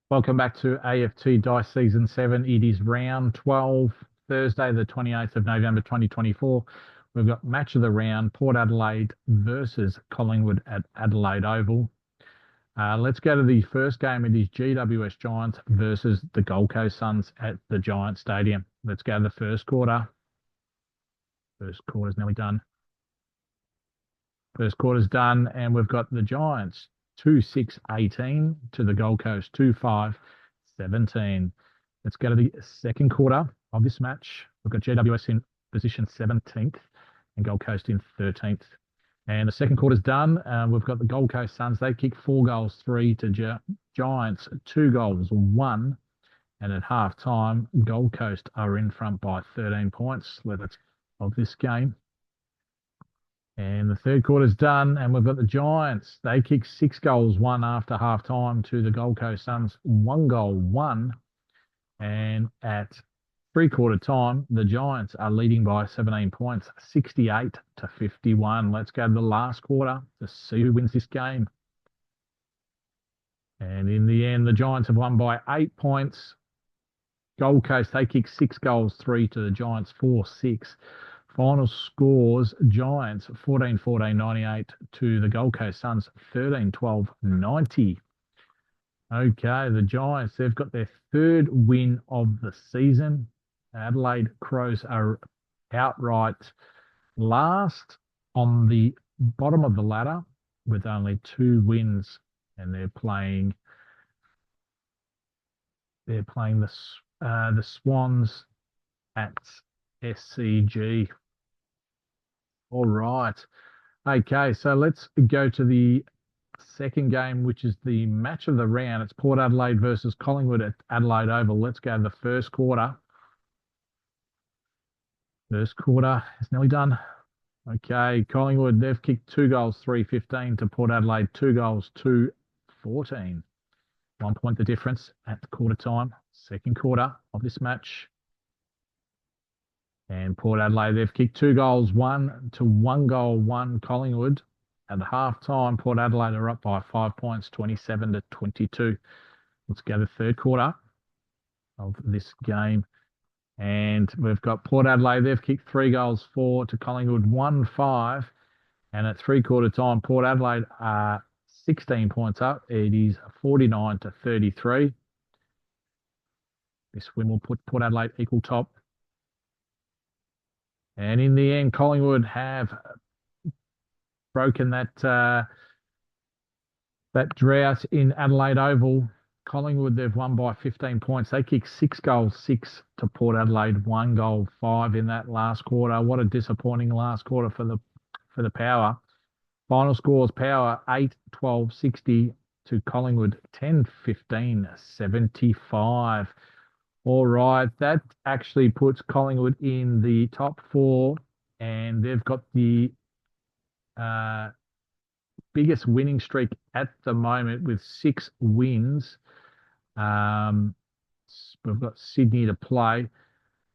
Welcome back to AFT Dice Season 7. It is round 12, Thursday, the 28th of November 2024. We've got match of the round, Port Adelaide versus Collingwood at Adelaide Oval. Let's go to the first game. It is GWS Giants versus the Gold Coast Suns at the Giant Stadium. Let's go to the first quarter. First quarter's nearly done. First quarter's done, and we've got the Giants 2-6-18 to the Gold Coast 2-5-17. Let's go to the second quarter of this match. We've got GWS in position 17th and Gold Coast in 13th. And the second quarter's done. We've got the Gold Coast Suns. They kick 4 goals, 3 to Giants, 2 goals, 1. And at half time, Gold Coast are in front by 13 points of this game. And the third quarter's done, and we've got the Giants. They kick 6 goals, 1 after half time to the Gold Coast Suns, 1 goal, 1. And at three-quarter time, the Giants are leading by 17 points, 68-51. Let's go to the last quarter to see who wins this game. And in the end, the Giants have won by 8 points. Gold Coast, they kick 6 goals, 3 to the Giants, 4-6. Final scores, Giants 14-14-98 to the Gold Coast Suns 13-12-90. Okay, the Giants, they've got their third win of the season. Adelaide Crows are outright last on the bottom of the ladder with only 2 wins, and they're playing the Swans at SCG. All right. Okay, so let's go to the second game, which is the match of the round. It's Port Adelaide versus Collingwood at Adelaide Oval. Let's go to the first quarter. First quarter is nearly done. Okay, Collingwood, they've kicked 2 goals, 3-15 to Port Adelaide, 2 goals, 2-14. 1 point the difference at the quarter time. Second quarter of this match. And Port Adelaide, they've kicked 2 goals, 1 to 1 goal, 1 Collingwood. At half time, Port Adelaide are up by 5 points, 27-22. Let's go to the third quarter of this game. And we've got Port Adelaide, they've kicked 3 goals, 4 to Collingwood, 1-5. And at three-quarter time, Port Adelaide are 16 points up. It is 49-33. This win will put Port Adelaide equal top. And in the end, Collingwood have broken that drought in Adelaide Oval. Collingwood, they've won by 15 points. They kicked 6 goals, 6 to Port Adelaide, 1 goal, 5 in that last quarter. What a disappointing last quarter for the Power. Final scores, Power 8-12-60 to Collingwood 10-15-75. All right, that actually puts Collingwood in the top 4, and they've got the biggest winning streak at the moment with 6 wins. We've got Sydney to play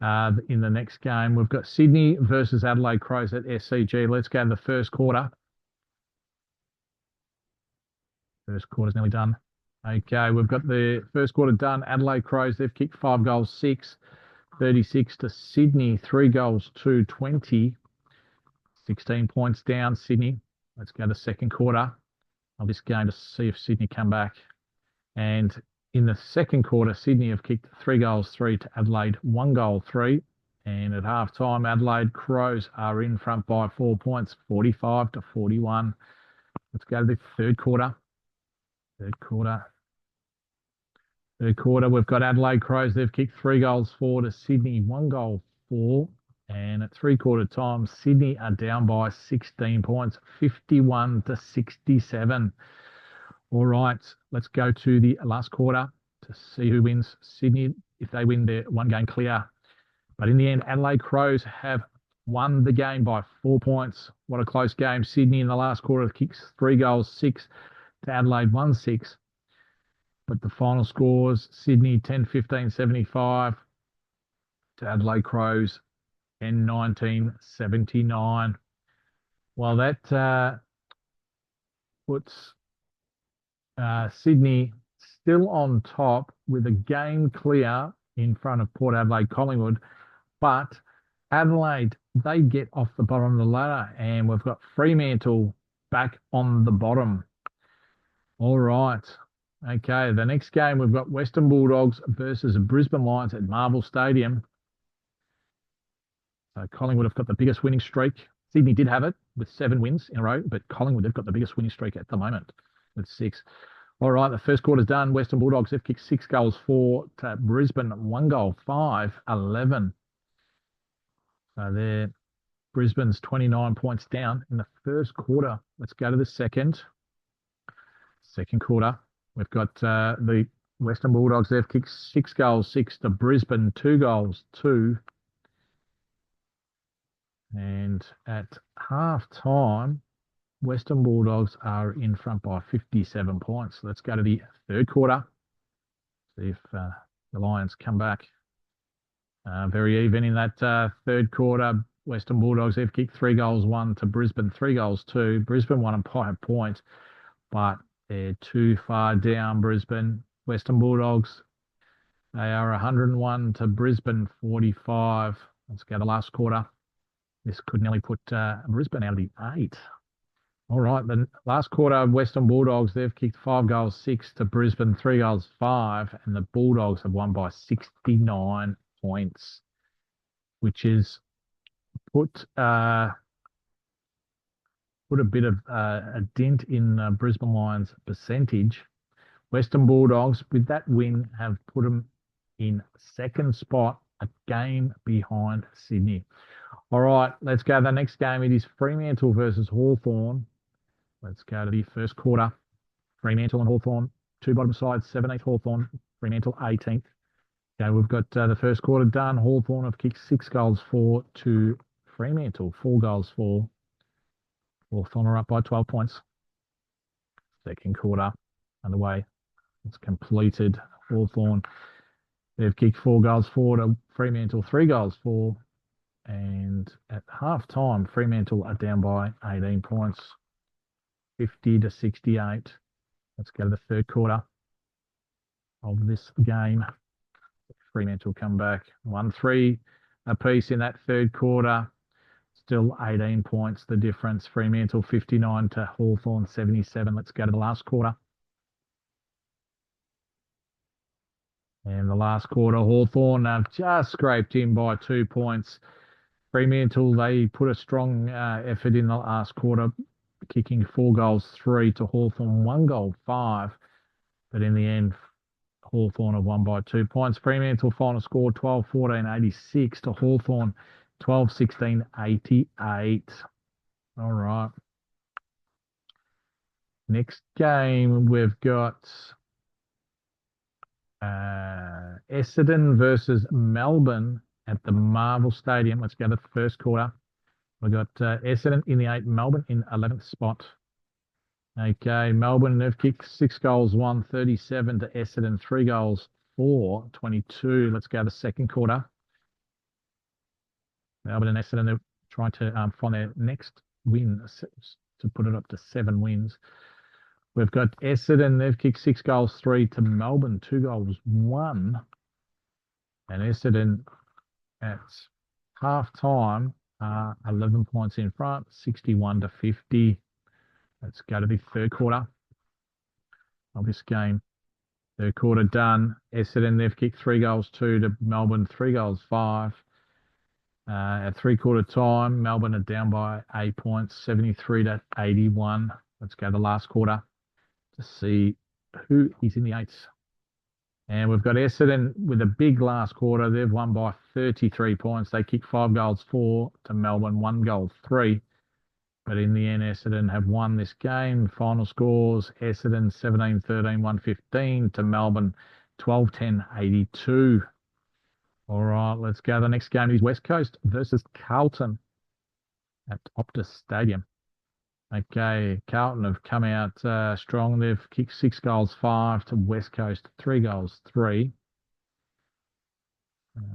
in the next game. We've got Sydney versus Adelaide Crows at SCG. Let's go to the first quarter. First quarter's nearly done. Okay, we've got the first quarter done. Adelaide Crows, they've kicked 5 goals, 6, 36 to Sydney, 3 goals, 2, 20. 16 points down, Sydney. Let's go to the second quarter of this game to see if Sydney come back. And in the second quarter, Sydney have kicked 3 goals, 3 to Adelaide, 1 goal, 3. And at half time, Adelaide Crows are in front by 4 points, 45-41. Let's go to the third quarter. Third quarter, we've got Adelaide Crows. They've kicked 3 goals, 4 to Sydney, 1 goal, 4. And at three-quarter time, Sydney are down by 16 points, 51-67. All right, let's go to the last quarter to see who wins. Sydney, if they win, they're 1 game clear. But in the end, Adelaide Crows have won the game by 4 points. What a close game. Sydney in the last quarter kicks 3 goals, 6 to Adelaide, 1-6. But the final scores, Sydney 10-15-75 to Adelaide Crows 10-19-79. Well, that puts Sydney still on top with a game clear in front of Port Adelaide Collingwood, but Adelaide, they get off the bottom of the ladder, and we've got Fremantle back on the bottom. All right. Okay, the next game we've got Western Bulldogs versus Brisbane Lions at Marvel Stadium. So Collingwood have got the biggest winning streak. Sydney did have it with 7 wins in a row, but Collingwood have got the biggest winning streak at the moment with 6. All right, the first quarter's done. Western Bulldogs have kicked 6 goals, 4 to Brisbane, 1 goal, 5, 11. So there, Brisbane's 29 points down in the first quarter. Let's go to the second. Second quarter, we've got the Western Bulldogs. They've kicked 6 goals, 6 to Brisbane, 2 goals, 2. And at half time, Western Bulldogs are in front by 57 points. Let's go to the third quarter. See if the Lions come back. Very even in that third quarter. Western Bulldogs have kicked 3 goals, 1 to Brisbane, 3 goals, 2. Brisbane won by a point, but they're too far down, Brisbane. Western Bulldogs, they are 101 to Brisbane, 45. Let's go to the last quarter. This could nearly put Brisbane out of the 8. All right, the last quarter, Western Bulldogs, they've kicked 5 goals, 6 to Brisbane, 3 goals, 5, and the Bulldogs have won by 69 points, which is put a bit of a dent in Brisbane Lions' percentage. Western Bulldogs, with that win, have put them in second spot, a game behind Sydney. All right, let's go to the next game. It is Fremantle versus Hawthorn. Let's go to the first quarter. Fremantle and Hawthorn, 2 bottom sides, 17th Hawthorn, Fremantle 18th. Okay, we've got the first quarter done. Hawthorn have kicked 6 goals, 4 to Fremantle, 4 goals, 4. Hawthorn are up by 12 points. Second quarter underway. It's completed. Hawthorn, they've kicked 4 goals, 4 to Fremantle, 3 goals, 4. And at half time, Fremantle are down by 18 points, 50 to 68. Let's go to the third quarter of this game. Fremantle come back 1-3 apiece in that third quarter. Still 18 points the difference. Fremantle 59 to Hawthorn 77. Let's go to the last quarter. And the last quarter, Hawthorn have just scraped in by 2 points. Fremantle, they put a strong effort in the last quarter, kicking 4 goals, 3 to Hawthorn, 1 goal, 5. But in the end, Hawthorn have won by 2 points. Fremantle final score 12-14, 86 to Hawthorn, 12-16, 88. All right. Next game, we've got Essendon versus Melbourne at the Marvel Stadium. Let's go to the first quarter. We've got Essendon in the 8, Melbourne in 11th spot. Okay, Melbourne, they've kicked 6 goals, 1, 37 to Essendon, 3 goals, 4, 22. Let's go to the second quarter. Melbourne and Essendon, they're trying to find their next win to put it up to 7 wins. We've got Essendon, they've kicked 6 goals, 3 to Melbourne, 2 goals, 1. And Essendon at half time, 11 points in front, 61 to 50. Let's go to the third quarter of this game. Third quarter done. Essendon, they've kicked 3 goals, 2 to Melbourne, 3 goals, 5. At 3-quarter time, Melbourne are down by 8 points, 73 to 81. Let's go to the last quarter to see who is in the 8s. And we've got Essendon with a big last quarter. They've won by 33 points. They kicked 5 goals, 4 to Melbourne, 1 goal, 3. But in the end, Essendon have won this game. Final scores, Essendon 17-13, 115 to Melbourne 12-10, 82. All right, let's go. The next game is West Coast versus Carlton at Optus Stadium. Okay, Carlton have come out strong. They've kicked 6 goals, 5 to West Coast, 3 goals, 3.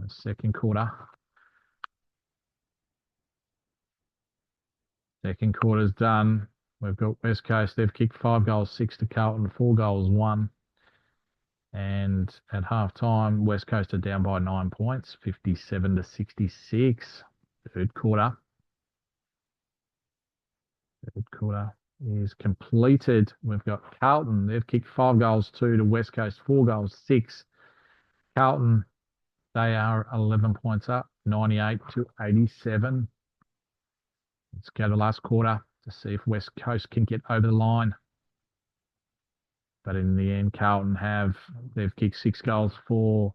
Second quarter. Second quarter's done. We've got West Coast. They've kicked 5 goals, 6 to Carlton, 4 goals, 1. And at halftime, West Coast are down by 9 points, 57-66. Third quarter. Third quarter is completed. We've got Carlton. They've kicked 5 goals, 2 to West Coast, 4 goals, 6. Carlton, they are 11 points up, 98-87. Let's go to the last quarter to see if West Coast can get over the line. But in the end, Carlton they've kicked 6 goals, 4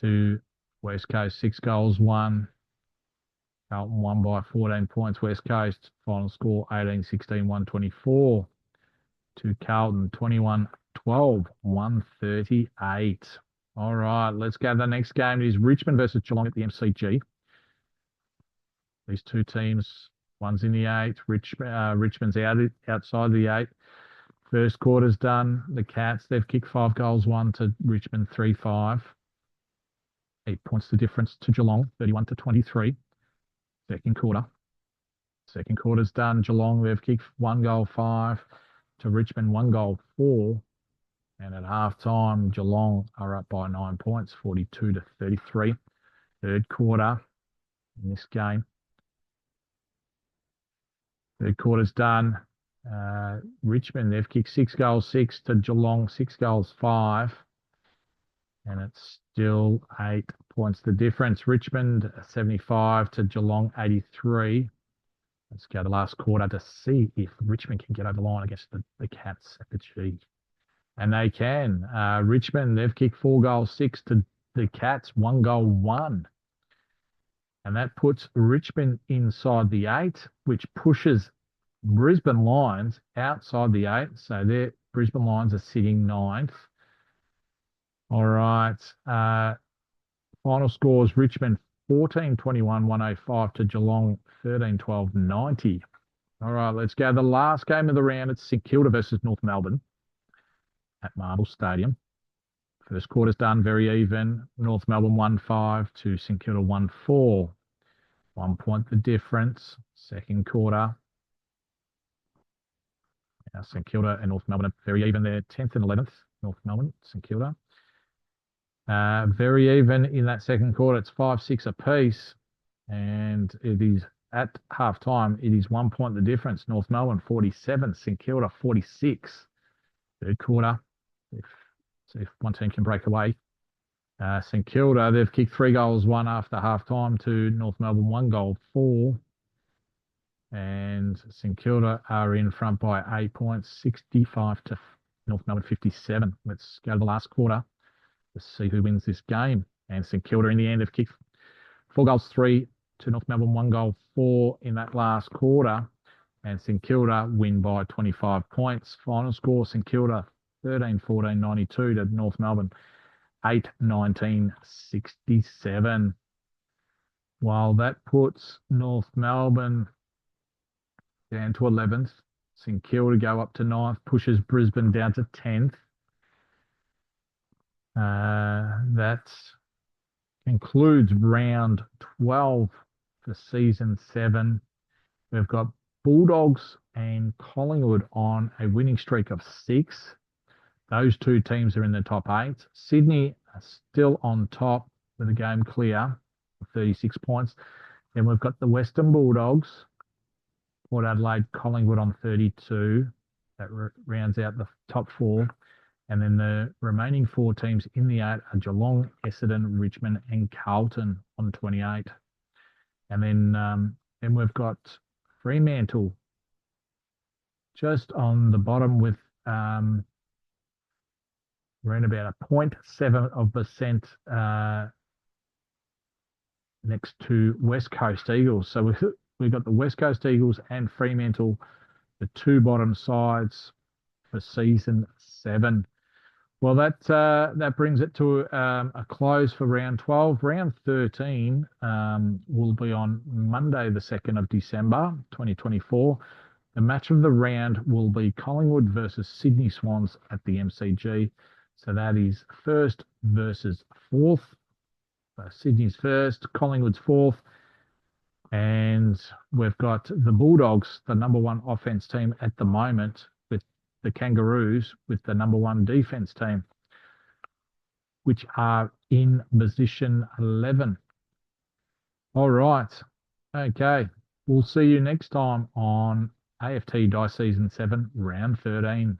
to West Coast, 6 goals, 1. Carlton won by 14 points. West Coast, final score 18-16, 124 to Carlton, 21-12, 138. All right, let's go to the next game. It is Richmond versus Geelong at the MCG. These two teams, one's in the 8. Richmond's outside the 8. First quarter's done. The Cats, they've kicked 5 goals, 1 to Richmond, 3-5. 8 points the difference to Geelong, 31-23. Second quarter. Second quarter's done. Geelong, they've kicked 1 goal, 5 to Richmond, 1 goal, 4. And at halftime, Geelong are up by 9 points, 42-33. Third quarter in this game. Third quarter's done. Richmond, they've kicked 6 goals, 6 to Geelong, 6 goals, 5. And it's still 8 points the difference. Richmond 75 to Geelong 83. Let's go to the last quarter to see if Richmond can get over the line against the Cats at the G. And they can. Richmond, they've kicked 4 goals, 6 to the Cats, 1 goal, 1. And that puts Richmond inside the 8, which pushes Brisbane Lions outside the 8. So their Brisbane Lions are sitting 9th. All right. Final scores, Richmond 14-21, 105 to Geelong 13-12, 90. All right, let's go. The last game of the round, it's St Kilda versus North Melbourne at Marvel Stadium. First quarter's done, very even. North Melbourne 1-5 to St Kilda 1-4. 1 point the difference. Second quarter. Now St Kilda and North Melbourne are very even there, 10th and 11th. North Melbourne, St Kilda. Very even in that second quarter. It's 5-6 apiece. And it is at halftime, it is 1 point the difference. North Melbourne 47, St Kilda 46. Third quarter, see if one team can break away. St Kilda, they've kicked 3 goals, 1 after halftime to North Melbourne, 1 goal, 4. And St Kilda are in front by 8 points, 65 to North Melbourne 57. Let's go to the last quarter. Let's see who wins this game. And St Kilda in the end have kicked 4 goals, 3 to North Melbourne, 1 goal, 4 in that last quarter. And St Kilda win by 25 points. Final score, St Kilda 13-14, 92 to North Melbourne 8-19, 67. While that puts North Melbourne down to 11th. St Kilda go up to 9th, pushes Brisbane down to 10th. That concludes round 12 for season 7. We've got Bulldogs and Collingwood on a winning streak of 6. Those two teams are in the top 8. Sydney are still on top with a game clear, 36 points. Then we've got the Western Bulldogs, Port Adelaide, Collingwood on 32. That rounds out the top 4. And then the remaining 4 teams in the 8 are Geelong, Essendon, Richmond, and Carlton on 28. And then we've got Fremantle just on the bottom with around about a 0.7% next to West Coast Eagles. So we've got the West Coast Eagles and Fremantle, the 2 bottom sides for season 7. Well, that brings it to a close for round 12. Round 13 will be on Monday, the 2nd of December, 2024. The match of the round will be Collingwood versus Sydney Swans at the MCG. So that is 1st versus 4th. So Sydney's 1st, Collingwood's 4th. And we've got the Bulldogs, the number 1 offense team at the moment, with the Kangaroos with the number 1 defense team. which are in position 11. All right. Okay. We'll see you next time on AFT Die Season 7, Round 13.